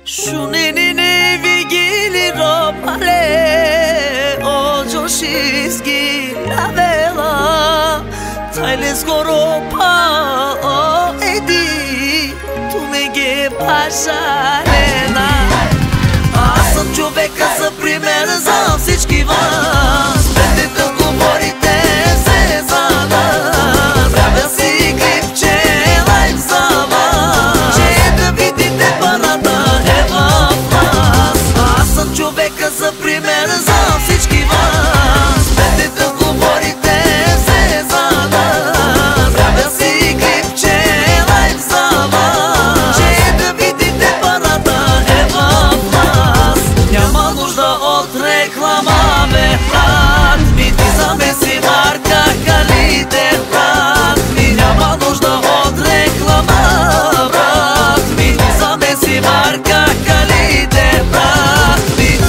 Shunenine vigiliro male ojo shizgi la vela Tailes goropa o edi tumege pasarena Аз съм човека за пример за всички вас. След като говорите се за нас, правя си клипче лайв за вас, че да видите парата е в нас. Аз съм човека за пример за всички вас. След като говорите се за нас, правя си клипче лайв за вас, че да видите парата е в нас. Няма нужда от реклама, бе, брат ми, ти замеси марка калите, брат ми. Няма нужда от реклама, брат ми, ти замеси марка калите, брат ми.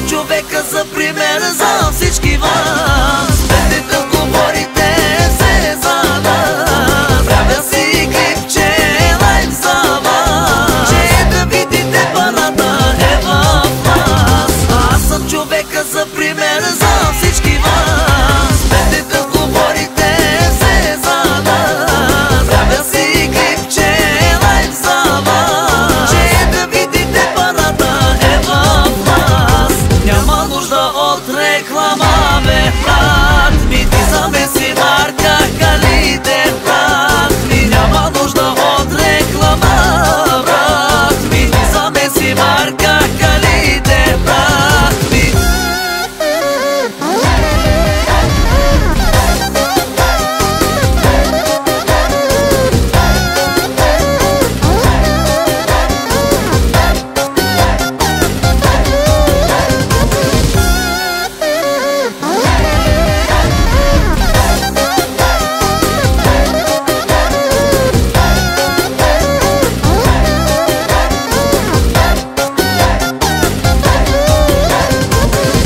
Човека за пример за всички вас. След като говорите се за нас, правя си клипче лайв за вас, че да видите парата е в нас. Аз съм човека за пример за всички вас. След като говорите се за нас, правя си клипче лайв за вас, че да видите парата е в нас. Няма нужда от реклама, бе, брат ми, ти замеси марка калите, брат ми. Няма нужда от реклама, брат ми, ти замеси марка калите, брат ми.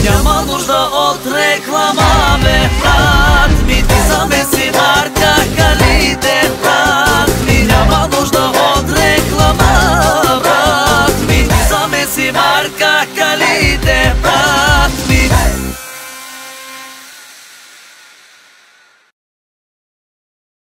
Няма нужда от реклама, бе, брат ми, ти замеси марка калите, брат ми. Няма нужда от реклама, брат ми, ти замеси марка калите.